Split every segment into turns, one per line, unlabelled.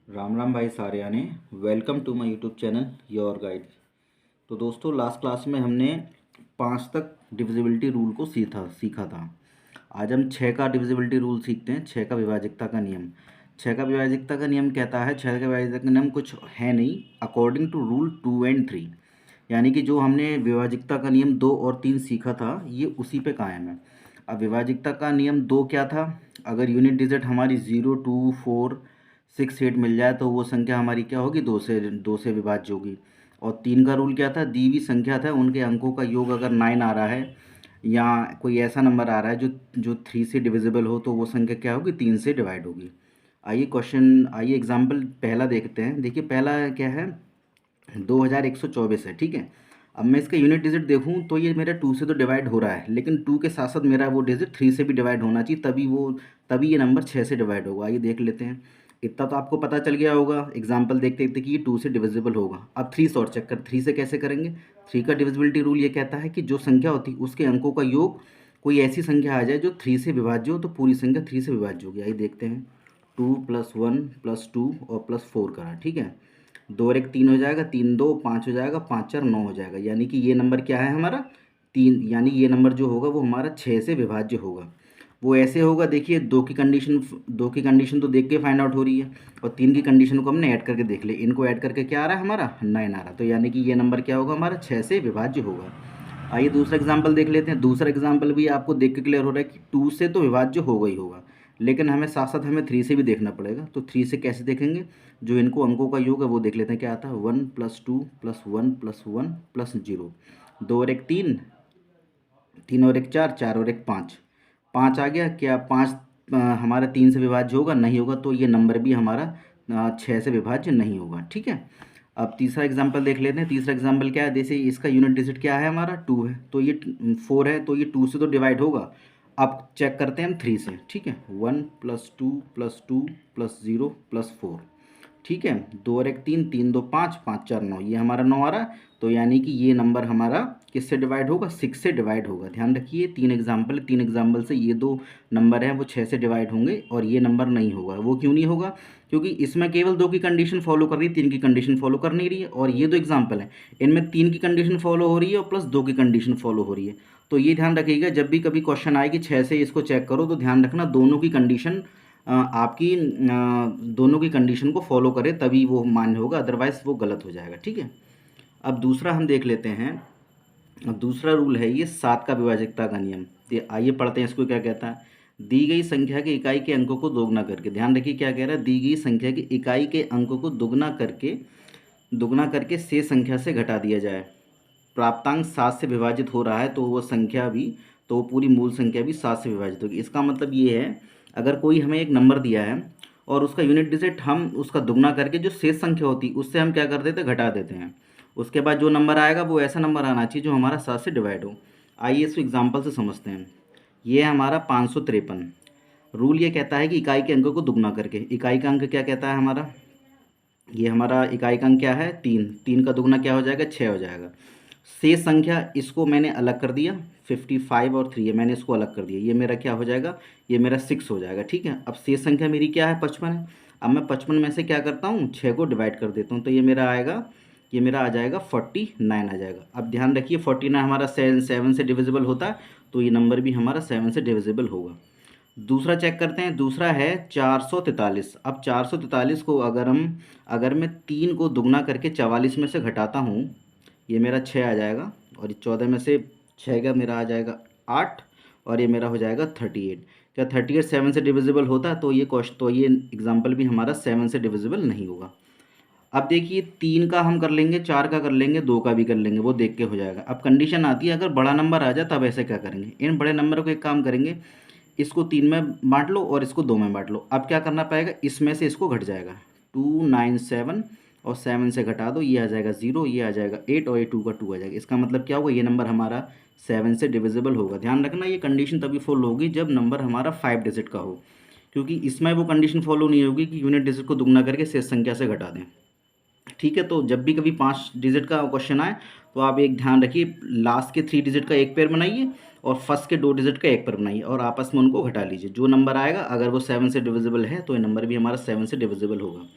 राम राम भाई सारे आने। Welcome to my YouTube channel your guide. तो दोस्तों लास्ट क्लास में हमने 5 तक डिविजिबिलिटी रूल को सीखा था। आज हम 6 का डिविजिबिलिटी रूल सीखते हैं, 6 का विभाजकता का नियम। 6 का विभाजकता का नियम कहता है, 6 का विभाजकता का नियम कुछ है नहीं, अकॉर्डिंग टू रूल 2 एंड 3। यानी कि जो हमने विभाजकता का नियम 2 और 3 सीखा था ये उसी पे कायम है। अब विभाजकता का नियम 2 क्या था, अगर यूनिट डिजिट हमारी 0 2 4 6 8 मिल जाए तो वो संख्या हमारी क्या होगी, दो से विभाज्य होगी। और 3 का रूल क्या था, दी हुई संख्या था उनके अंकों का योग अगर 9 आ रहा है या कोई ऐसा नंबर आ रहा है जो जो 3 से डिविजिबल हो तो वो संख्या क्या होगी, 3 से डिवाइड होगी। आइए एग्जाम्पल पहला देखते हैं। देखिए पहला क्या है, 2124 है, ठीक है। अब मैं इसका यूनिट डिजिट देखूं तो ये मेरा 2 से तो डिवाइड हो रहा है, लेकिन 2 के साथ साथ मेरा वो डिजिट 3 से भी डिवाइड होना चाहिए, तभी ये नंबर 6 से डिवाइड होगा। आइए देख लेते हैं। इतना तो आपको पता चल गया होगा एग्जाम्पल देखते देखते कि ये 2 से डिविजिबल होगा। अब 3 से और चेक कर, 3 से कैसे करेंगे। 3 का डिविजिबिलिटी रूल ये कहता है कि जो संख्या होती है उसके अंकों का योग कोई ऐसी संख्या आ जाए जो 3 से विभाज्य हो तो पूरी संख्या 3 से विभाज्य होगी। आइए देखते हैं। 2 + 1 + 2 और +4 करा, ठीक है। 2 और 1 3 हो जाएगा, 3 2 5 हो जाएगा, 5 4 9 हो जाएगा। यानी कि ये नंबर क्या है हमारा, 3। यानी ये नंबर जो होगा वो हमारा 6 से विभाज्य होगा। वो ऐसे होगा, देखिए 2 की कंडीशन तो देख के फाइंड आउट हो रही है और 3 की कंडीशन को हमने ऐड करके देख ली। इनको ऐड करके क्या आ रहा है हमारा, 9 आ रहा है। तो यानी कि ये नंबर क्या होगा हमारा, 6 से विभाज्य होगा। आइए दूसरा एग्जाम्पल देख लेते हैं। दूसरा एग्जाम्पल भी आपको देख के क्लियर हो रहा है कि 2 से तो विभाज्य होगा ही होगा, लेकिन हमें साथ साथ हमें 3 से भी देखना पड़ेगा। तो 3 से कैसे देखेंगे, जो इनको अंकों का योग है वो देख लेते हैं क्या आता है। 1 + 2 + 1 + 1 + 0। 2 और 1 3, 3 और 1 4, 4 और 1 5, 5 आ गया। क्या 5 हमारा 3 से विभाज्य होगा, नहीं होगा, तो ये नंबर भी हमारा 6 से विभाज्य नहीं होगा, ठीक है। अब तीसरा एग्जाम्पल देख लेते हैं। तीसरा एग्जाम्पल क्या है, जैसे इसका यूनिट डिजिट क्या है हमारा, 2 है, तो ये 4 है, तो ये 2 से तो डिवाइड होगा। अब चेक करते हैं हम 3 से, ठीक है। 1 + 2 + 2 + 0 + 4, ठीक है। 2 और 1 3, 3 2 5, 5 4 9, ये हमारा 9 आ रहा है। तो यानी कि ये नंबर हमारा किससे डिवाइड होगा, 6 से डिवाइड होगा। ध्यान रखिए 3 एग्जाम्पल से ये 2 नंबर हैं वो 6 से डिवाइड होंगे और ये नंबर नहीं होगा। वो क्यों नहीं होगा, क्योंकि इसमें केवल 2 की कंडीशन फॉलो कर रही है, 3 की कंडीशन फॉलो कर नहीं रही है। और ये 2 एग्जाम्पल हैं, इनमें 3 की कंडीशन फॉलो हो रही है और प्लस 2 की कंडीशन फॉलो हो रही है। तो ये ध्यान रखिएगा, जब भी कभी क्वेश्चन आए कि 6 से इसको चेक करो तो ध्यान रखना दोनों की कंडीशन आपकी दोनों की कंडीशन को फॉलो करे तभी वो मान्य होगा, अदरवाइज वो गलत हो जाएगा, ठीक है। अब दूसरा हम देख लेते हैं। अब दूसरा रूल है ये 7 का विभाजकता का नियम। ये आइए पढ़ते हैं इसको क्या कहता है। दी गई संख्या की इकाई के अंकों को दोगुना करके, ध्यान रखिए क्या कह रहा है, दी गई संख्या की इकाई के अंकों को दोगुना करके शेष संख्या से घटा दिया जाए। प्राप्तांक 7 से विभाजित हो रहा है तो वो संख्या भी, तो वो पूरी मूल संख्या भी 7 से विभाजित होगी। इसका मतलब ये है, अगर कोई हमें एक नंबर दिया है और उसका यूनिट डिजिट हम उसका दुगना करके जो शेष संख्या होती है उससे हम क्या कर देते हैं, घटा देते हैं। उसके बाद जो नंबर आएगा वो ऐसा नंबर आना चाहिए जो हमारा 7 से डिवाइड हो। आइए इसको एग्जाम्पल से समझते हैं। ये है हमारा 553। रूल ये कहता है कि इकाई के अंकों को दुगना करके, इकाई का अंक क्या कहता है हमारा, ये हमारा इकाई का अंक क्या है, 3। 3 का दुगना क्या हो जाएगा, 6 हो जाएगा। शेष संख्या इसको मैंने अलग कर दिया, 55 और 3 है, मैंने इसको अलग कर दिया, ये मेरा क्या हो जाएगा, ये मेरा 6 हो जाएगा, ठीक है। अब शेष संख्या मेरी क्या है, 55 है। अब मैं 55 में से क्या करता हूँ, 6 को डिवाइड कर देता हूँ, तो ये मेरा आएगा, ये मेरा आ जाएगा 49 आ जाएगा। अब ध्यान रखिए 49 हमारा 7 से डिविजिबल होता है, तो ये नंबर भी हमारा 7 से डिविजिबल होगा। दूसरा चेक करते हैं। दूसरा है 443। अब 443 को अगर मैं 3 को दुगना करके 44 में से घटाता हूँ, ये मेरा 6 आ जाएगा, और ये 14 में से 6 का मेरा आ जाएगा 8, और ये मेरा हो जाएगा 38। क्या 38 7 से डिविजिबल होता है, तो ये एग्जाम्पल भी हमारा 7 से डिविजिबल नहीं होगा। अब देखिए 3 का हम कर लेंगे, 4 का कर लेंगे, 2 का भी कर लेंगे, वो देख के हो जाएगा। अब कंडीशन आती है, अगर बड़ा नंबर आ जाए तब ऐसे क्या करेंगे, इन बड़े नंबर को एक काम करेंगे, इसको 3 में बांट लो और इसको 2 में बांट लो। अब क्या करना पड़ेगा, इसमें से इसको घट जाएगा, 297 और 7 से घटा दो, ये आ जाएगा 0, ये आ जाएगा 8 और ये 2 का 2 आ जाएगा। इसका मतलब क्या होगा, ये नंबर हमारा 7 से डिविजिबल होगा। ध्यान रखना ये कंडीशन तभी फॉलो होगी जब नंबर हमारा 5 डिजिट का हो, क्योंकि इसमें वो कंडीशन फॉलो नहीं होगी कि यूनिट डिजिट को दुगना करके शेष संख्या से घटा दें, ठीक है। तो जब भी कभी 5 डिजिट का क्वेश्चन आए तो आप एक ध्यान रखिए, लास्ट के 3 डिजिट का एक पेयर बनाइए और फर्स्ट के 2 डिजिट का एक पेयर बनाइए और आपस में उनको घटा लीजिए। जो नंबर आएगा अगर वो 7 से डिविजिबल है तो ये नंबर भी हमारा 7 से डिविजिबल होगा।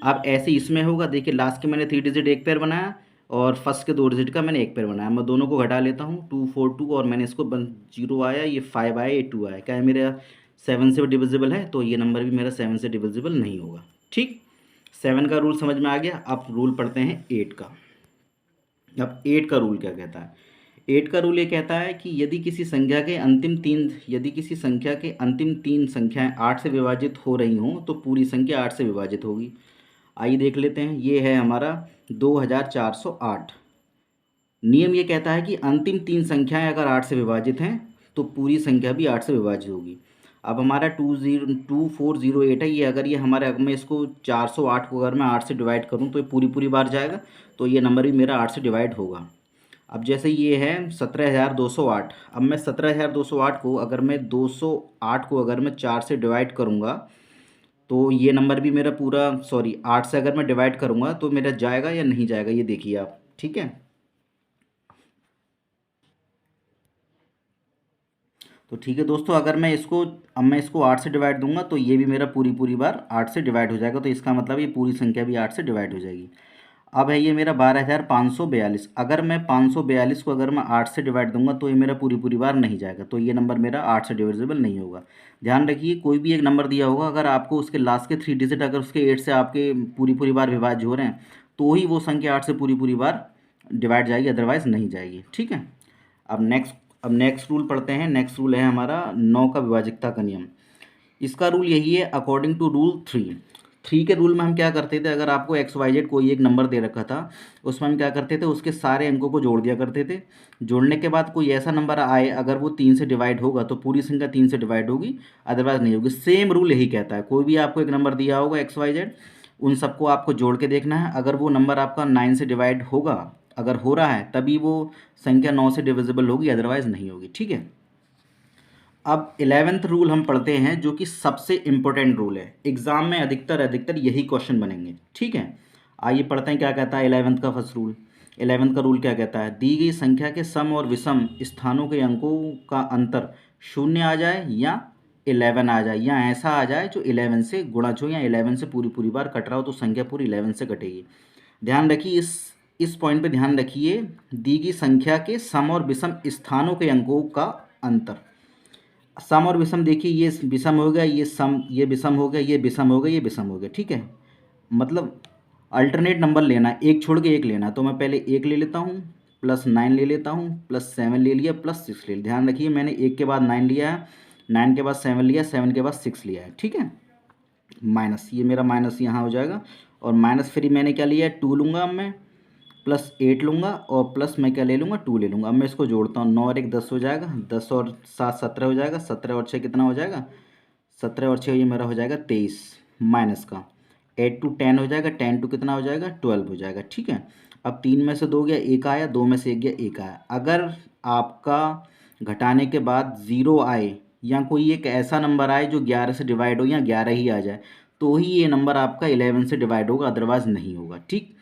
अब ऐसे इसमें होगा, देखिए लास्ट के मैंने 3 डिजिट एक पेयर बनाया और फर्स्ट के 2 डिजिट का मैंने एक पेयर बनाया। मैं दोनों को घटा लेता हूँ, 2 4 2 और मैंने इसको 0 आया, ये 5 आया, ये 2 आया। क्या है, मेरा 7 से डिविजिबल है, तो ये नंबर भी मेरा 7 से डिविजिबल नहीं होगा। ठीक, 7 का रूल समझ में आ गया। अब रूल पढ़ते हैं 8 का। अब 8 का रूल क्या कहता है? 8 का रूल ये कहता है कि यदि किसी संख्या के अंतिम तीन संख्याएं 8 से विभाजित हो रही हों तो पूरी संख्या 8 से विभाजित होगी। आइए देख लेते हैं। ये है हमारा 2408। नियम ये कहता है कि अंतिम तीन संख्याएं अगर 8 से विभाजित हैं तो पूरी संख्या भी 8 से विभाजित होगी। अब हमारा 2408 है, ये अगर ये हमारे, अगर मैं इसको 408 को अगर मैं 8 से डिवाइड करूं तो ये पूरी पूरी बार जाएगा, तो ये नंबर भी मेरा 8 से डिवाइड होगा। अब जैसे ये है 17208। अब मैं 17208 को अगर मैं 208 को अगर मैं 4 से डिवाइड करूँगा तो ये नंबर भी मेरा पूरा, सॉरी 8 से अगर मैं डिवाइड करूँगा तो मेरा जाएगा या नहीं जाएगा, ये देखिए आप। ठीक है, तो ठीक है दोस्तों, अगर मैं इसको, अब मैं इसको 8 से डिवाइड दूंगा तो ये भी मेरा पूरी पूरी बार 8 से डिवाइड हो जाएगा, तो इसका मतलब ये पूरी संख्या भी 8 से डिवाइड हो जाएगी। अब है ये मेरा 12542। अगर मैं 542 को अगर मैं 8 से डिवाइड दूंगा तो ये मेरा पूरी पूरी बार नहीं जाएगा, तो ये नंबर मेरा 8 से डिविजिबल नहीं होगा। ध्यान रखिए, कोई भी एक नंबर दिया होगा, अगर आपको उसके लास्ट के 3 डिजिट अगर उसके 8 से आपके पूरी पूरी बार विभाज्य हो रहे हैं तो ही वो संख्या 8 से पूरी पूरी बार डिवाइड जाएगी, अदरवाइज नहीं जाएगी। ठीक है, अब नेक्स्ट रूल पढ़ते हैं। नेक्स्ट रूल है हमारा 9 का विभाजकता का नियम। इसका रूल यही है, अकॉर्डिंग टू रूल 3 के रूल में हम क्या करते थे, अगर आपको XYZ कोई एक नंबर दे रखा था, उसमें हम क्या करते थे, उसके सारे अंकों को जोड़ दिया करते थे। जोड़ने के बाद कोई ऐसा नंबर आए, अगर वो 3 से डिवाइड होगा तो पूरी संख्या 3 से डिवाइड होगी, अदरवाइज नहीं होगी। सेम रूल यही कहता है, कोई भी आपको एक नंबर दिया होगा XYZ, उन सबको आपको जोड़ के देखना है। अगर वो नंबर आपका 9 से डिवाइड होगा, अगर हो रहा है, तभी वो संख्या 9 से डिविजिबल होगी, अदरवाइज नहीं होगी। ठीक है, अब 11th रूल हम पढ़ते हैं, जो कि सबसे इंपॉर्टेंट रूल है। एग्जाम में अधिकतर अधिकतर यही क्वेश्चन बनेंगे। ठीक है, आइए पढ़ते हैं क्या कहता है 11th का फर्स्ट रूल। 11th का रूल क्या कहता है, दी गई संख्या के सम और विषम स्थानों के अंकों का अंतर 0 आ जाए या 11 आ जाए, या ऐसा आ जाए जो 11 से गुणज हो या 11 से पूरी पूरी बार कट रहा हो, तो संख्या पूरी 11 से कटेगी। ध्यान रखिए, इस पॉइंट पे ध्यान रखिए, दी गई संख्या के सम और विषम स्थानों के अंकों का अंतर। सम और विषम देखिए, ये विषम हो गया, ये सम, ये विषम हो गया, ये विषम हो गया, ये विषम हो गया। ठीक है, मतलब अल्टरनेट नंबर लेना है, एक छोड़ के एक लेना है। तो मैं पहले 1 ले लेता हूँ, +9 ले लेता हूँ, +7 ले लिया, +6 ले लिया। ध्यान रखिए, मैंने 1 के बाद 9 लिया है, 9 के बाद 7 लिया, 7 के बाद 6 लिया है। ठीक है, माइनस, ये मेरा माइनस यहाँ हो जाएगा, और माइनस फिर मैंने क्या लिया है, 2 लूँगा अब मैं, +8 लूँगा, और प्लस मैं क्या ले लूँगा, 2 ले लूँगा। अब मैं इसको जोड़ता हूँ, 9 और 1 10 हो जाएगा, 10 और 7 17 हो जाएगा, 17 और 6 कितना हो जाएगा, 17 और 6 ये मेरा हो जाएगा 23, माइनस का 8 टू 10 हो जाएगा, 10 टू कितना हो जाएगा, 12 हो जाएगा। ठीक है, अब 3 में से 2 गया, 1 आया, 2 में से 1 गया, 1 आया। अगर आपका घटाने के बाद 0 आए, या कोई एक ऐसा नंबर आए जो 11 से डिवाइड हो, या 11 ही आ जाए, तो ही ये नंबर आपका 11 से डिवाइड होगा, अदरवाइज नहीं होगा। ठीक,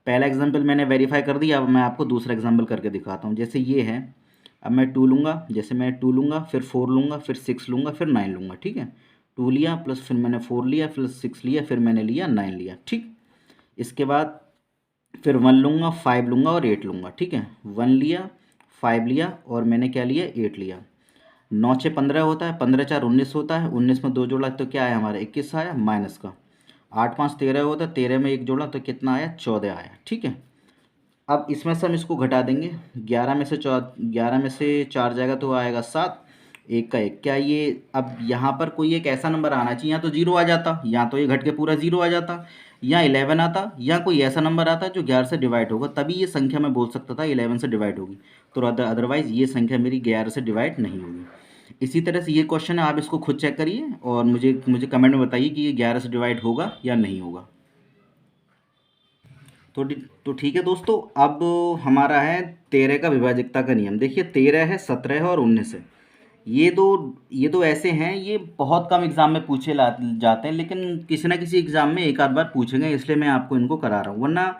पहला एग्जाम्पल मैंने वेरीफाई कर दिया, अब मैं आपको दूसरा एग्जाम्पल करके दिखाता हूँ। जैसे ये है, अब मैं 2 लूँगा, जैसे मैं 2 लूँगा, फिर 4 लूँगा, फिर 6 लूँगा, फिर 9 लूँगा। ठीक है, 2 लिया, प्लस फिर मैंने 4 लिया, फिर 6 लिया, फिर मैंने लिया 9 लिया। ठीक, इसके बाद फिर 1 लूँगा, 5 लूँगा और 8 लूँगा। ठीक है, 1 लिया, 5 लिया, और मैंने क्या लिया, 8 लिया। 9 6 15 होता है, 15 4 19 होता है, 19 में 2 जोड़ा तो क्या आया हमारा, 21 आया, माइनस का 8 5 13 होता है, 13 में 1 जोड़ा तो कितना आया, 14 आया। ठीक है, अब इसमें से हम इसको घटा देंगे, 11 में से 4 जाएगा तो आएगा 7, 1 का 1। क्या ये, अब यहाँ पर कोई एक ऐसा नंबर आना चाहिए, या तो 0 आ जाता, या तो ये घट के पूरा 0 आ जाता, या 11 आता, या कोई ऐसा नंबर आता जो 11 से डिवाइड होगा, तभी ये संख्या मैं बोल सकता था 11 से डिवाइड होगी। तो अदरवाइज ये संख्या मेरी 11 से डिवाइड नहीं होगी। इसी तरह से ये क्वेश्चन है, आप इसको खुद चेक करिए और मुझे कमेंट में बताइए कि ये 11 से डिवाइड होगा या नहीं होगा। तो ठीक है दोस्तों, अब हमारा है 13 का विभाजकता का नियम। देखिए 13 है, 17 है और 19 है। ये दो ऐसे हैं, ये बहुत कम एग्जाम में पूछे जाते हैं, लेकिन किसी ना किसी एग्जाम में एक आध बार पूछेंगे, इसलिए मैं आपको इनको करा रहा हूँ। वरना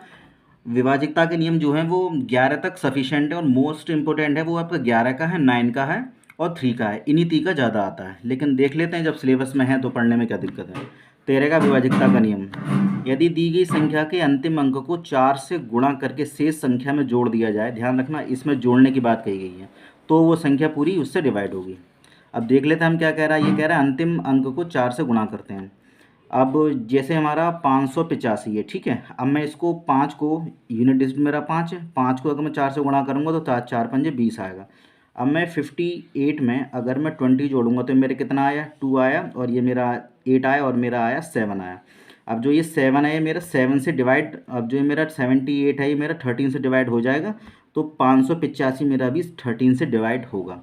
विभाजकता के नियम जो हैं वो 11 तक सफिशेंट है, और मोस्ट इंपॉर्टेंट है वो आपका 11 का है, 9 का है और 3 का है। इन्हीं 3 का ज़्यादा आता है, लेकिन देख लेते हैं जब सिलेबस में है तो पढ़ने में क्या दिक्कत है। 13 का विभाजकता का नियम, यदि दी गई संख्या के अंतिम अंक को 4 से गुणा करके शेष संख्या में जोड़ दिया जाए, ध्यान रखना इसमें जोड़ने की बात कही गई है, तो वो संख्या पूरी उससे डिवाइड होगी। अब देख लेते हैं हम क्या कह रहा है। ये कह रहा है अंतिम अंक को 4 से गुणा करते हैं। अब जैसे हमारा 585 है, ठीक है। अब मैं इसको 5 को, यूनिट डिजिट मेरा 5 है, 5 को अगर मैं 4 से गुणा करूँगा तो 4 पंजे 20 आएगा। अब मैं 58 में अगर मैं 20 जोड़ूंगा तो मेरे कितना आया, 2 आया, और ये मेरा 8 आया, और मेरा आया 7 आया। अब जो ये 7 है ये मेरा 7 से डिवाइड, अब जो ये मेरा 78 है ये मेरा 13 से डिवाइड हो जाएगा, तो 585 मेरा भी 13 से डिवाइड होगा।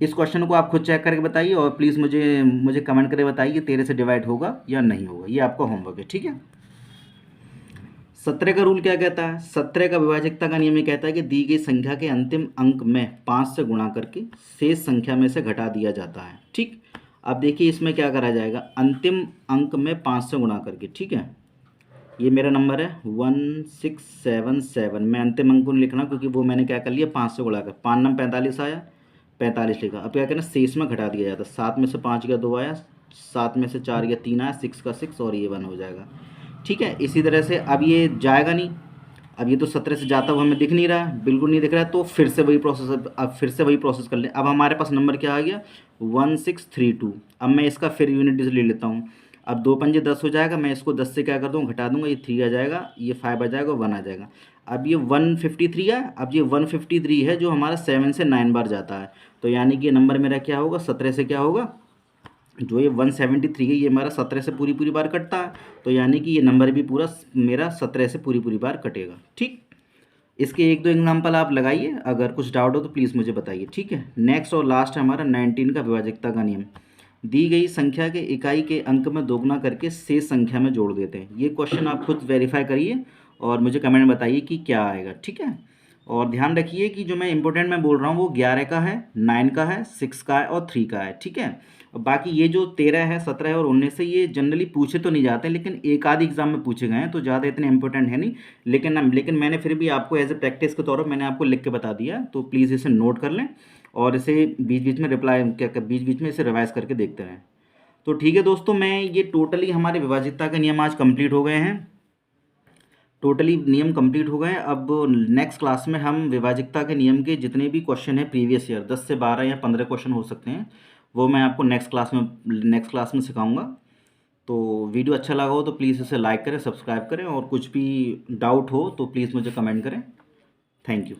इस क्वेश्चन को आप खुद चेक करके बताइए, और प्लीज़ मुझे कमेंट करके बताइए कि 13 से डिवाइड होगा या नहीं होगा। ये आपका होमवर्क है, ठीक है। 17 का रूल क्या कहता है? 17 का विभाजकता का नियम ये कहता है कि दी गई संख्या के अंतिम अंक में 5 से गुणा करके शेष संख्या में से घटा दिया जाता है, ठीक। अब देखिए इसमें क्या करा जाएगा, अंतिम अंक में 5 से गुणा करके, ठीक है। ये मेरा नंबर है 1677, मैं अंतिम अंक को नहीं लिखना क्योंकि वो मैंने क्या कर लिया, 5 से गुणा कर, 5 नम 45 आया, 45 लिखा। अब क्या करना, शेष में घटा दिया जाता है। 7 में से 5 गया 2 आया, 7 में से 4 गया 3 आया, 6 का 6, और ये 1 हो जाएगा, ठीक है। इसी तरह से अब ये जाएगा नहीं, अब ये तो 17 से जाता हुआ हमें दिख नहीं रहा है, बिल्कुल नहीं दिख रहा है, तो फिर से वही प्रोसेस, अब फिर से वही प्रोसेस कर ले। अब हमारे पास नंबर क्या आ गया, 1632। अब मैं इसका फिर यूनिट डिजिट ले लेता हूँ। अब 2 पंजे 10 हो जाएगा, मैं इसको 10 से क्या कर दूँगा, घटा दूंगा, ये 3 आ जाएगा, ये 5 आ जाएगा, 1 आ जाएगा। अब ये 153 है, अब ये 153 है जो हमारा 7 से 9 बार जाता है, तो यानी कि ये नंबर मेरा क्या होगा, 17 से क्या होगा, जो ये 173 है ये हमारा 17 से पूरी पूरी बार कटता है, तो यानी कि ये नंबर भी पूरा मेरा 17 से पूरी पूरी बार कटेगा, ठीक। इसके 1-2 एग्जाम्पल आप लगाइए, अगर कुछ डाउट हो तो प्लीज़ मुझे बताइए, ठीक है। नेक्स्ट और लास्ट है हमारा 19 का विभाजकता का नियम, दी गई संख्या के इकाई के अंक में दोगुना करके शेष संख्या में जोड़ देते हैं। ये क्वेश्चन आप खुद वेरीफाई करिए और मुझे कमेंट में बताइए कि क्या आएगा, ठीक है। और ध्यान रखिए कि जो मैं इंपॉर्टेंट मैं बोल रहा हूँ वो 11 का है, 9 का है, 6 का है और 3 का है, ठीक है। और बाकी ये जो 13 है, 17 है और 19 है ये जनरली पूछे तो नहीं जाते, लेकिन एक आध एग्जाम में पूछे गए हैं, तो ज़्यादा इतने इंपॉर्टेंट है नहीं। लेकिन मैंने फिर भी आपको एज ए प्रैक्टिस के तौर पर मैंने आपको लिख के बता दिया, तो प्लीज़ इसे नोट कर लें और इसे बीच बीच में बीच बीच में इसे रिवाइज करके देखते रहें। तो ठीक है दोस्तों, मैं ये टोटली हमारे विभाजकता के नियम आज कंप्लीट हो गए हैं, टोटली नियम कंप्लीट हो गए हैं। अब नेक्स्ट क्लास में हम विभाजकता के नियम के जितने भी क्वेश्चन हैं प्रीवियस ईयर, 10 से 12 या 15 क्वेश्चन हो सकते हैं, वो मैं आपको नेक्स्ट क्लास में सिखाऊंगा। तो वीडियो अच्छा लगा हो तो प्लीज़ इसे लाइक करें, सब्सक्राइब करें, और कुछ भी डाउट हो तो प्लीज़ मुझे कमेंट करें। Thank you.